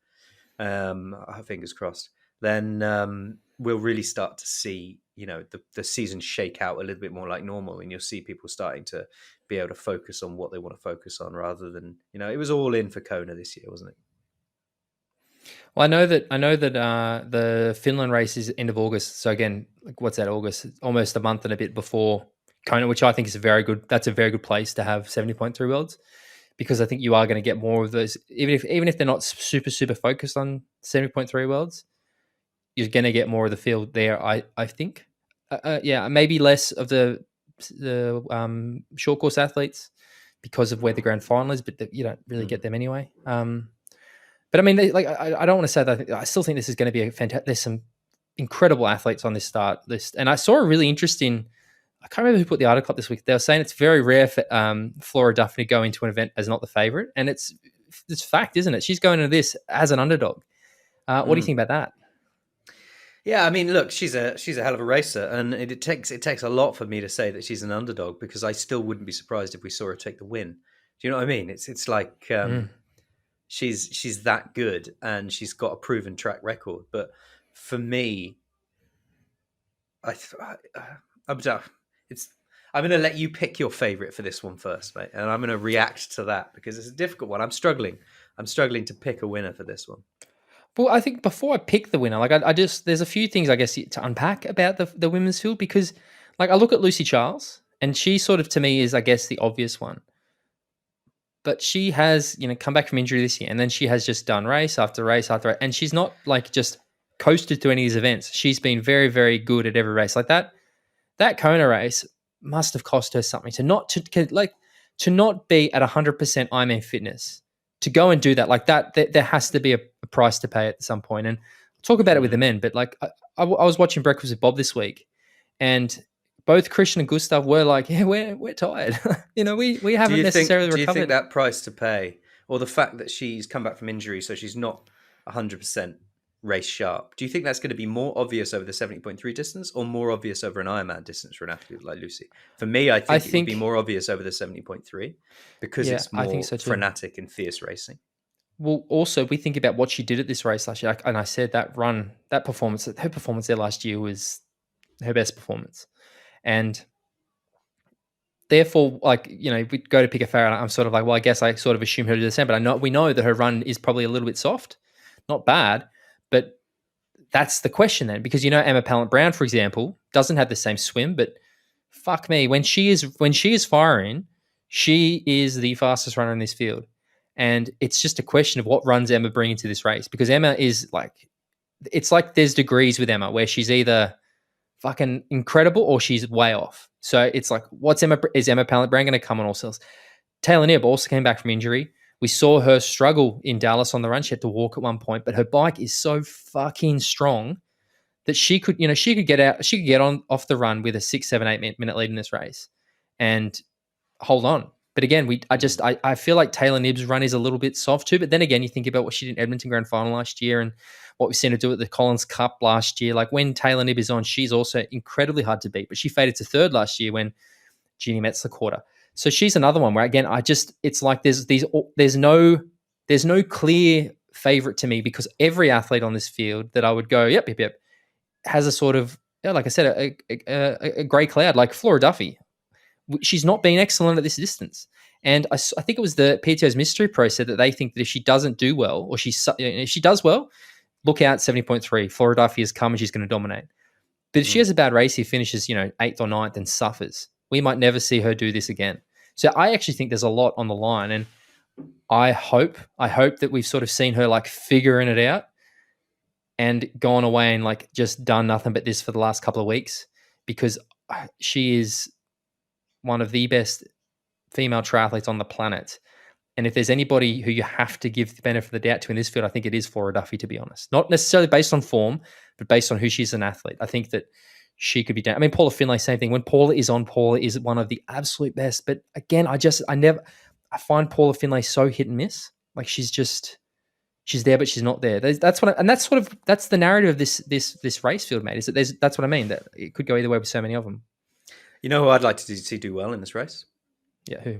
fingers crossed, then we'll really start to see, the season shake out a little bit more like normal, and you'll see people starting to be able to focus on what they want to focus on rather than, it was all in for Kona this year, wasn't it?
Well, I know that the Finland race is end of August. So again, like what's that, August? Almost a month and a bit before Kona, which I think is that's a very good place to have 70.3 worlds, because I think you are going to get more of those, even if they're not super, super focused on 70.3 worlds, you're going to get more of the field there, I think. Maybe less of the short course athletes because of where the grand final is, but you don't really get them anyway. But I mean, I don't want to say that. I still think this is going to be a fantastic. There's some incredible athletes on this start list, and I saw a really interesting. I can't remember who put the article up this week. They were saying it's very rare for Flora Duffy to go into an event as not the favorite, and it's fact, isn't it? She's going into this as an underdog. What do you think about that?
Yeah, I mean, look, she's a hell of a racer, and it takes a lot for me to say that she's an underdog, because I still wouldn't be surprised if we saw her take the win. Do you know what I mean? It's like she's that good, and she's got a proven track record. But for me, I'm going to let you pick your favorite for this one first, mate, and I'm going to react to that because it's a difficult one. I'm struggling to pick a winner for this one.
Well, I think before I pick the winner, like I just, there's a few things I guess to unpack about the women's field, because like I look at Lucy Charles, and she sort of to me is, I guess, the obvious one. But she has, come back from injury this year, and then she has just done race after race after race, and she's not like just coasted to any of these events. She's been very, very good at every race. Like that Kona race must have cost her something to not be at 100% Ironman fitness, to go and do that like that. There has to be a price to pay at some point. And I'll talk about it with the men, but like I was watching Breakfast with Bob this week, and both Christian and Gustav were like, yeah, we're tired. We haven't necessarily recovered.
Do you think that price to pay, or the fact that she's come back from injury, so she's not 100% race sharp, do you think that's going to be more obvious over the 70.3 distance, or more obvious over an Ironman distance for an athlete like Lucy? For me, I think it would be more obvious over the 70.3 because it's more frenetic and fierce racing.
Well, also, we think about what she did at this race last year, and I said that her performance there last year was her best performance. And therefore, like, if we go to pick a favorite, I'm sort of like, well, I guess I sort of assume her to do the same, but we know that her run is probably a little bit soft, not bad, but that's the question then, because Emma Pallant-Brown, for example, doesn't have the same swim, but fuck me, when she is firing, she is the fastest runner in this field. And it's just a question of what runs Emma bring into this race, because Emma is like, it's like there's degrees with Emma where she's either fucking incredible or she's way off. So it's like, is Emma Pallant-Brown going to come on all cells? Taylor Knibb also came back from injury. We saw her struggle in Dallas on the run. She had to walk at one point, but her bike is so fucking strong that she could get out, she could get on off the run with a 6, 7, 8 minute lead in this race and hold on. But again, I feel like Taylor Knibb's run is a little bit soft too. But then again, you think about what she did in Edmonton Grand Final last year and what we've seen her do at the Collins Cup last year. Like when Taylor Knibb is on, she's also incredibly hard to beat. But she faded to third last year when Jeannie Metzler caught her. So she's another one where again, it's like there's no clear favorite to me, because every athlete on this field that I would go, yep, has a sort of, like I said, a gray cloud. Like Flora Duffy she's not been excellent at this distance. And I think it was the PTO's Mystery Pro said that they think that if she doesn't do well, or if she does well, look out 70.3. Flora Duffy has come and she's going to dominate. But if she has a bad race, he finishes, 8th or 9th and suffers. We might never see her do this again. So I actually think there's a lot on the line. And I hope that we've sort of seen her like figuring it out and gone away and like just done nothing but this for the last couple of weeks, because she is one of the best female triathletes on the planet. And if there's anybody who you have to give the benefit of the doubt to in this field, I think it is Flora Duffy, to be honest. Not necessarily based on form, but based on who she's an athlete. I think that she could be down. I mean, Paula Finlay, same thing. When Paula is on, Paula is one of the absolute best. But again, I find Paula Finlay so hit and miss. Like she's there, but she's not there. That's the narrative of this race field, mate. Is that that's what I mean. That it could go either way with so many of them.
You know who I'd like to see do well in this race?
Yeah, who?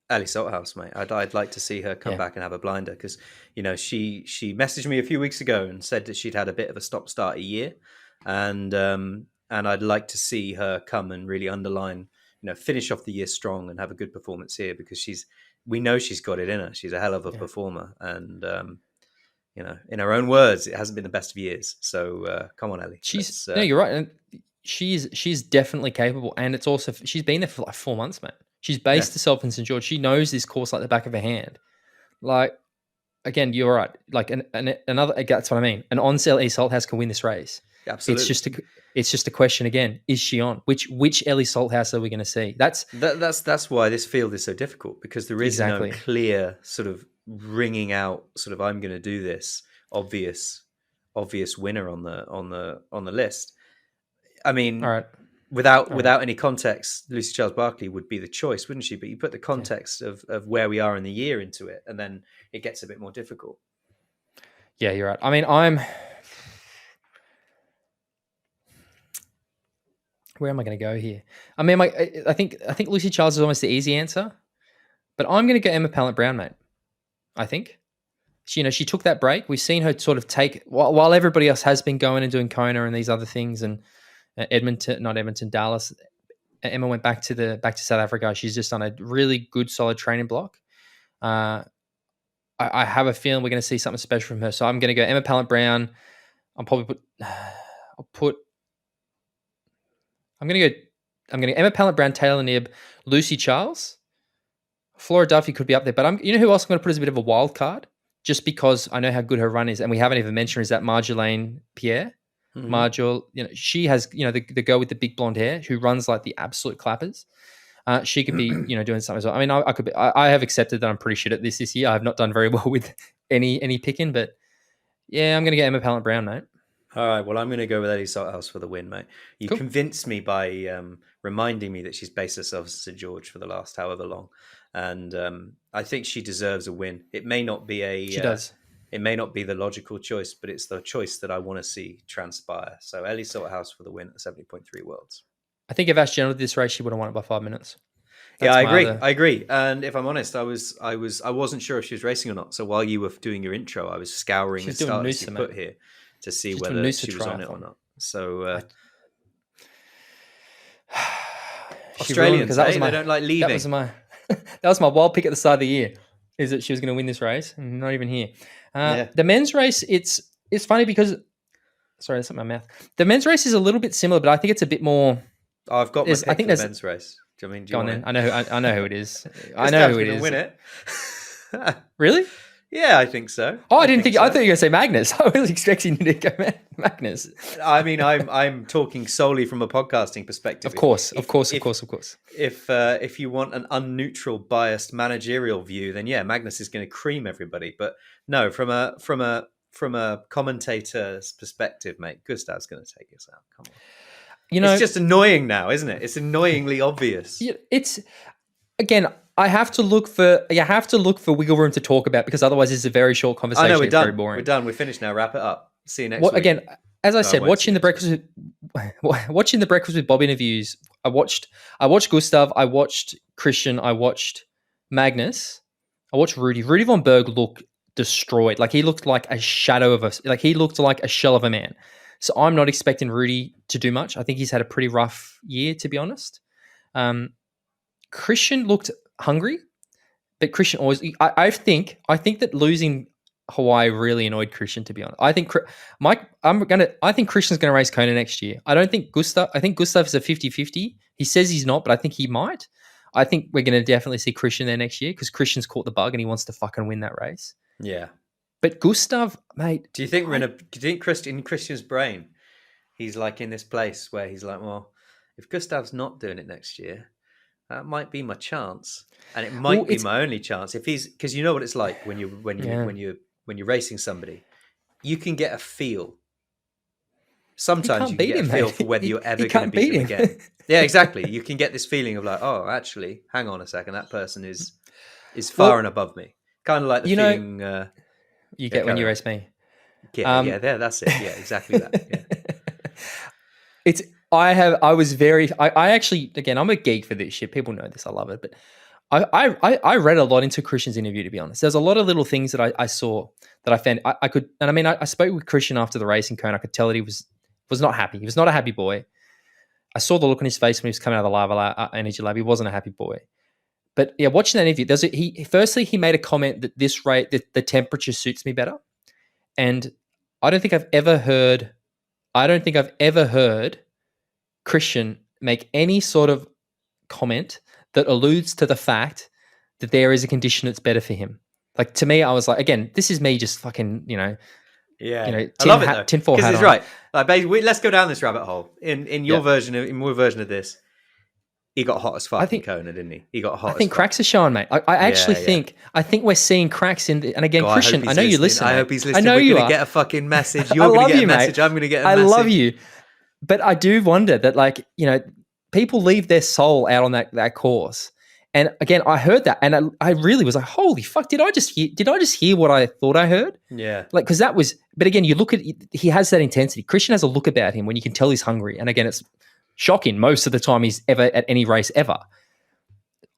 Ali Salthouse, mate. I'd like to see her come back and have a blinder, because she messaged me a few weeks ago and said that she'd had a bit of a stop-start year, and I'd like to see her come and really underline, finish off the year strong and have a good performance here, because we know she's got it in her. She's a hell of a performer, and in her own words, it hasn't been the best of years. So come on, Ali.
No, you're right, and she's definitely capable, and it's also she's been there for like 4 months, mate. She's based herself in St. George. She knows this course like the back of her hand. Like, again, you're right. Like another, that's what I mean. An on-sale Ellie Salthouse can win this race.
Absolutely.
It's just a question again. Is she on? Which Ellie Salthouse are we going to see? That's
why this field is so difficult, because there is no clear sort of ringing out sort of I'm going to do this obvious winner on the list. I mean,
all right.
Without any context, Lucy Charles Barkley would be the choice, wouldn't she? But you put the context of where we are in the year into it, and then it gets a bit more difficult.
Yeah, you're right. I mean, where am I going to go here? I mean, I think Lucy Charles is almost the easy answer, but I'm going to go Emma Pallant-Brown, mate. I think she took that break. We've seen her sort of take while everybody else has been going and doing Kona and these other things, and Dallas. Emma went back to South Africa. She's just done a really good, solid training block. I have a feeling we're going to see something special from her. So I'm going to go Emma Pallant-Brown. I'm going to go Emma Pallant-Brown, Taylor Knibb, Lucy Charles. Flora Duffy could be up there, but who else I'm going to put as a bit of a wild card, just because I know how good her run is, and we haven't even mentioned, is that Marjolaine Pierre. Mm-hmm. Marjol, she has, the girl with the big blonde hair who runs like the absolute clappers. She could be, doing something as well. I mean, I have accepted that I'm pretty shit at this year. I have not done very well with any picking, but yeah, I'm going to get Emma Pallant-Brown, mate.
All right, well, I'm going to go with Ellie Salthouse for the win, mate. You convinced me by reminding me that she's based herself in St. George for the last however long, and I think she deserves a win. It may not be she does. It may not be the logical choice, but it's the choice that I want to see transpire. So Ellie Salthouse for the win at the 70.3 Worlds.
I think if Ash General did this race, she would have won it by 5 minutes.
I agree. And if I'm honest, I wasn't sure if she was racing or not. So while you were doing your intro, I was scouring the starts you put here to see whether she was on it or not. So Australians, because they don't like leaving.
That was my wild pick at the start of the year, is that she was going to win this race, and not even here. The men's race, it's funny because, sorry, that's not my mouth. The men's race is a little bit similar, but I think it's a bit more.
Oh, I've got my pick for the men's race. Do you
go on then? I know who it is.
I know who it is. Win it.
Really?
Yeah, I think so.
Oh, I thought you were going to say Magnus. I was expecting you to go Magnus.
I mean, I'm talking solely from a podcasting perspective.
Of course. If
you want an unneutral, biased managerial view, then yeah, Magnus is going to cream everybody. But no, from a commentator's perspective, mate, Gustav's going to take us out. Come on. It's just annoying now, isn't it? It's annoyingly obvious.
It's again. I have to look for wiggle room to talk about, because otherwise it's a very short conversation.
I know, we're done.
Very boring.
We're done. We're finished now. Wrap it up. See you next week.
Again, as I said, watching the breakfast with Bob interviews, I watched Gustav, I watched Christian, I watched Magnus, I watched Rudy. Rudy von Berg looked destroyed. Like he looked like a shadow of he looked like a shell of a man. So I'm not expecting Rudy to do much. I think he's had a pretty rough year, to be honest. Christian looked hungry, but Christian always. I think that losing Hawaii really annoyed Christian. To be honest, I think I think Christian's gonna race Kona next year. I don't think Gustav. I think Gustav is a 50-50. He says he's not, but I think he might. I think we're gonna definitely see Christian there next year because Christian's caught the bug and he wants to fucking win that race.
Yeah.
But Gustav, mate,
Do you think in Christian's brain, he's like in this place where he's like, well, if Gustav's not doing it next year, that might be my chance, and it might be my only chance if he's, because you know what it's like when you're racing somebody, you can get a feel. Sometimes you can get a feel for whether you're ever going to beat him again. Yeah, exactly. You can get this feeling of like, oh, actually, hang on a second, that person is far and above me. Kind of like the feeling
you get when you race me.
Yeah, that's it. Yeah, exactly that. Yeah.
I actually, again, I'm a geek for this shit. People know this. I love it. But I read a lot into Christian's interview, to be honest. There's a lot of little things that I saw that I found I could, and I mean, I spoke with Christian after the race in Kona. I could tell that he was not happy. He was not a happy boy. I saw the look on his face when he was coming out of the lava energy lab. He wasn't a happy boy. But yeah, watching that interview, he made a comment that this rate, that the temperature suits me better. And I don't think I've ever heard Christian make any sort of comment that alludes to the fact that there is a condition that's better for him. Like, to me, I was like, again, this is me just fucking,
I love it though,
tinfoil hat
because
on.
Right. Like, basically, let's go down this rabbit hole. In your version of this, he got hot as fuck in Kona, didn't he? He got hot. I
think cracks are showing, mate. I actually think we're seeing cracks in the, and again, Christian, I know you listen.
I hope he's listening. We're going to get a fucking message. You're going to get a message. I'm going to get a message.
I love you. But I do wonder that, like, people leave their soul out on that course. And again, I heard that, and I really was like, "Holy fuck! Did I just hear what I thought I heard?"
Yeah.
Like, because that was. But again, you look at, he has that intensity. Christian has a look about him when you can tell he's hungry. And again, it's shocking most of the time he's ever at any race ever.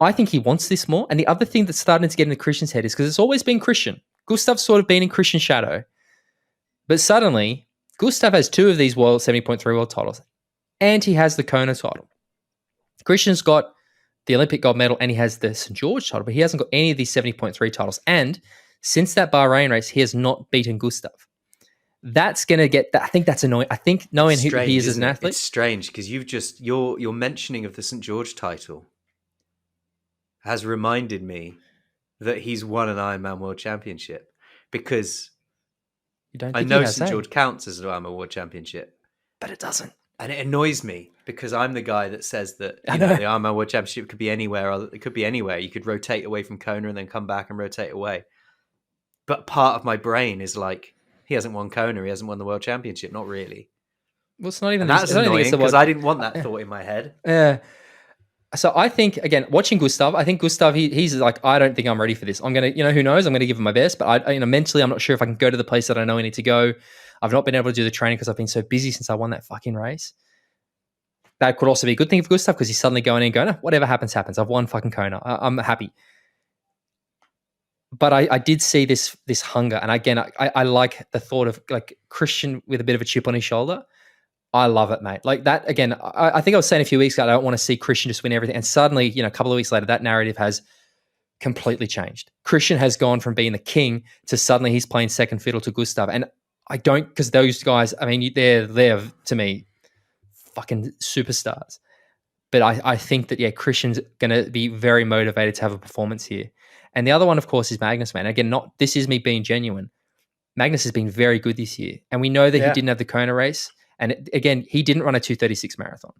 I think he wants this more. And the other thing that's starting to get into Christian's head is because it's always been Christian. Gustav's sort of been in Christian's shadow, but suddenly Gustav has 2 of these 70.3 world titles, and he has the Kona title. Christian's got the Olympic gold medal and he has the St. George title, but he hasn't got any of these 70.3 titles. And since that Bahrain race, he has not beaten Gustav. That's going to get that. I think that's annoying. I think knowing who he is as an athlete.
It's strange because your mentioning of the St. George title has reminded me that he's won an Ironman World Championship, because I know St. George counts as an Ironman World Championship,
but it doesn't.
And it annoys me because I'm the guy that says that the Ironman World Championship could be anywhere. It could be anywhere. You could rotate away from Kona and then come back and rotate away. But part of my brain is like, he hasn't won Kona. He hasn't won the World Championship. Not really.
Well, it's not even.
And that's annoying because I didn't want that thought in my head. Yeah.
So I think, again, watching Gustav, I think Gustav, he's like, I don't think I'm ready for this. I'm going to, who knows? I'm going to give him my best. But mentally, I'm not sure if I can go to the place that I know I need to go. I've not been able to do the training because I've been so busy since I won that fucking race. That could also be a good thing for Gustav because he's suddenly going in and going, whatever happens, happens. I've won fucking Kona. I'm happy. But I did see this hunger. And again, I like the thought of like Christian with a bit of a chip on his shoulder. I love it, mate. Like that, again, I think I was saying a few weeks ago, I don't want to see Christian just win everything. And suddenly, a couple of weeks later, that narrative has completely changed. Christian has gone from being the king to suddenly he's playing second fiddle to Gustav. And I don't, because those guys, I mean, they're to me, fucking superstars. But I think that, Christian's going to be very motivated to have a performance here. And the other one, of course, is Magnus, man. Again, this is me being genuine. Magnus has been very good this year. And we know that he didn't have the Kona race. And again, he didn't run a 2:36 marathon.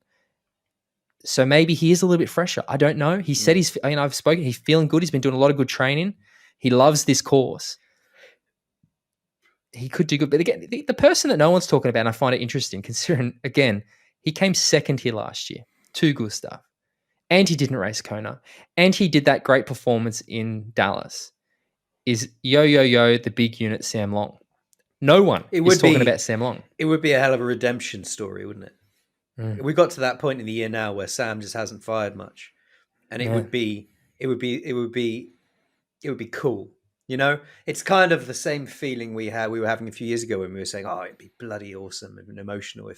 So maybe he is a little bit fresher. I don't know. He said I've spoken, he's feeling good. He's been doing a lot of good training. He loves this course. He could do good. But again, the person that no one's talking about, and I find it interesting considering, again, he came second here last year to Gustav. And he didn't race Kona. And he did that great performance in Dallas. Is the big unit Sam Long. No one is talking about Sam Long.
It would be a hell of a redemption story, wouldn't it? Mm. We got to that point in the year now where Sam just hasn't fired much. And it would be cool. It's kind of the same feeling we were having a few years ago when we were saying, it'd be bloody awesome and emotional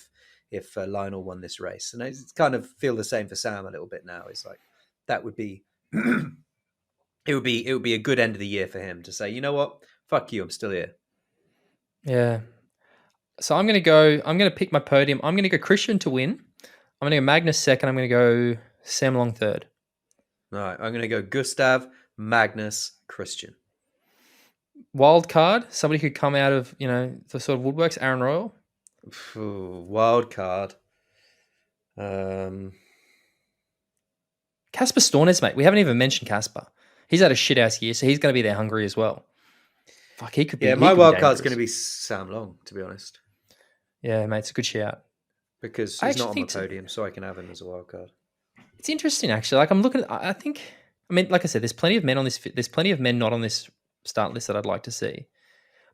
if Lionel won this race. And it's kind of feel the same for Sam a little bit now. It's like, that would be it would be a good end of the year for him to say, you know what, fuck you, I'm still here.
Yeah. So I'm going to pick my podium. I'm going to go Christian to win. I'm going to go Magnus second. I'm going to go Sam Long third.
All right, I'm going to go Gustav, Magnus, Christian.
Wild card, somebody could come out of, the sort of woodworks, Aaron Royal.
Wild card.
Casper Stornes, mate. We haven't even mentioned Casper. He's had a shit ass year, so he's going to be there hungry as well. Fuck, he could be.
Yeah, my wild card's going to be Sam Long, to be honest.
Yeah, mate, it's a good shout.
Because he's not on my podium, so I can have him as a wild card.
It's interesting, actually. Like, I'm looking at, I mean, like I said, there's plenty of men on this, there's plenty of men not on this start list that I'd like to see.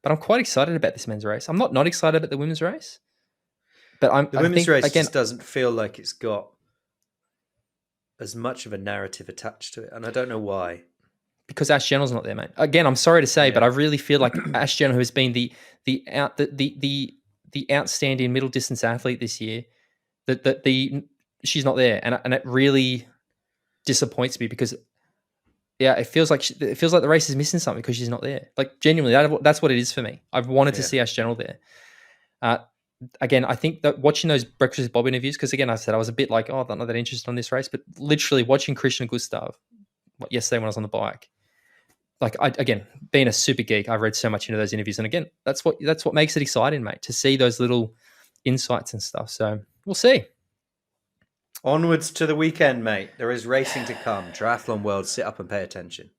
But I'm quite excited about this men's race. I'm not excited about the women's race. But
the women's race just doesn't feel like it's got as much of a narrative attached to it. And I don't know why. Because
Ash General's not there, mate. Again, I'm sorry to say, but I really feel like Ash General, who's been the outstanding middle distance athlete this year, she's not there, and it really disappoints me because, it feels like the race is missing something because she's not there. Like, genuinely, that's what it is for me. I've wanted to see Ash General there. Again, I think that watching those Breakfast with Bob interviews, because again, I said I was a bit like, I'm not that interested in this race, but literally watching Christian and Gustav yesterday when I was on the bike, like, again, being a super geek, I've read so much into those interviews, and again, that's what makes it exciting, mate, to see those little insights and stuff. So we'll see.
Onwards to the weekend, mate. There is racing to come. Triathlon world, sit up and pay attention.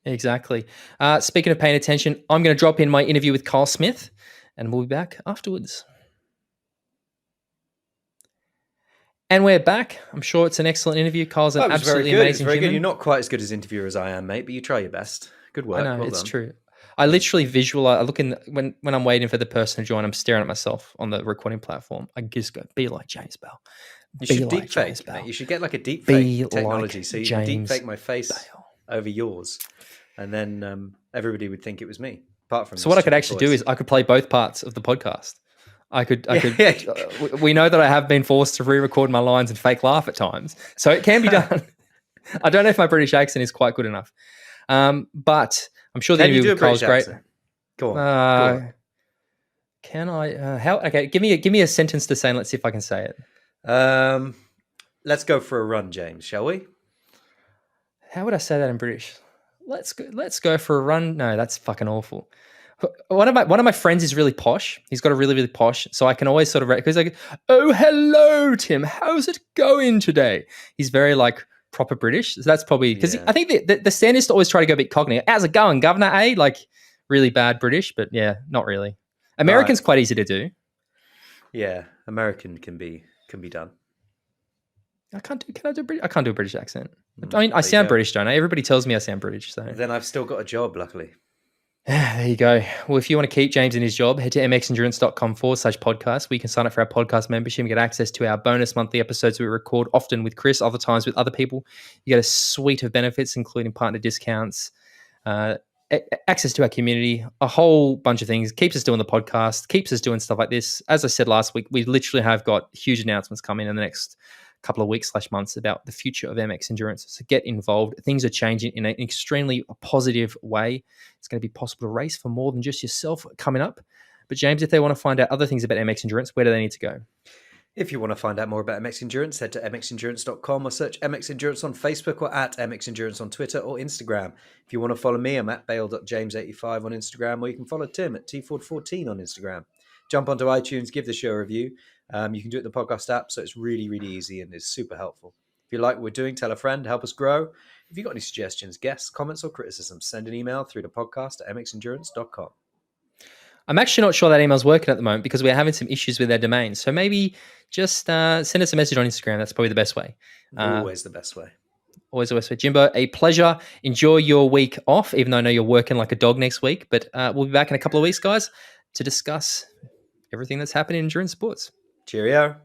Exactly. Speaking of paying attention, I'm going to drop in my interview with Carl Smith, and we'll be back afterwards. And we're back. I'm sure it's an excellent interview. Carl's an absolutely amazing
very
human.
Good. You're not quite as good as interviewer as I am, mate, but you try your best. Good work.
I know,
well
it's
done.
true. I literally visualize. I look in when I'm waiting for the person to join. I'm staring at myself on the recording platform. I just go, be like James Bell.
You should deep fake, mate. You should get like a deep fake technology, so you can deep fake my face over yours, and then everybody would think it was me. Apart from
so, what I could actually do is I could play both parts of the podcast. I could. We know that I have been forced to re-record my lines and fake laugh at times, so it can be done. I don't know if my British accent is quite good enough, but I'm sure the interview with Carl's great.
Go on.
Can I? How? Okay, give me a sentence to say, and let's see if I can say it.
Let's go for a run, James, shall we?
How would I say that in British? Let's go for a run. No, that's fucking awful. One of my friends is really posh. He's got a really, really posh, so I can always sort of, because like, oh, hello, Tim. How's it going today? He's very like proper British. So that's probably because I think the standard is to always try to go a bit cognate. How's it going, governor? Like really bad British, but yeah, not really. American's quite easy to do.
Yeah, American can be done.
Can I do British? I can't do a British accent. I mean, I sound British, don't I? Everybody tells me I sound British. So
then I've still got a job, luckily.
There you go. Well, if you want to keep James in his job, head to mxendurance.com/podcast. We can sign up for our podcast membership and get access to our bonus monthly episodes we record often with Chris, other times with other people. You get a suite of benefits, including partner discounts, access to our community, a whole bunch of things. Keeps us doing the podcast, keeps us doing stuff like this. As I said last week, we literally have got huge announcements coming in the next couple of weeks / months about the future of MX Endurance. So get involved. Things are changing in an extremely positive way. It's going to be possible to race for more than just yourself coming up. But James, if they want to find out other things about MX Endurance, where do they need to go?
If you want to find out more about MX Endurance, head to mxendurance.com or search MX Endurance on Facebook or at MX Endurance on Twitter or Instagram. If you want to follow me, I'm at bale.james85 on Instagram, or you can follow Tim at tford14 on Instagram. Jump onto iTunes, give the show a review. You can do it in the podcast app, so it's really, really easy and is super helpful. If you like what we're doing, tell a friend, help us grow. If you've got any suggestions, guests, comments, or criticisms, send an email through to podcast@mxendurance.com.
I'm actually not sure that email's working at the moment because we're having some issues with our domain. So maybe just send us a message on Instagram. That's probably the best way.
Always the best way.
Always the best way. Jimbo, a pleasure. Enjoy your week off, even though I know you're working like a dog next week. But we'll be back in a couple of weeks, guys, to discuss everything that's happening in endurance sports.
Cheerio.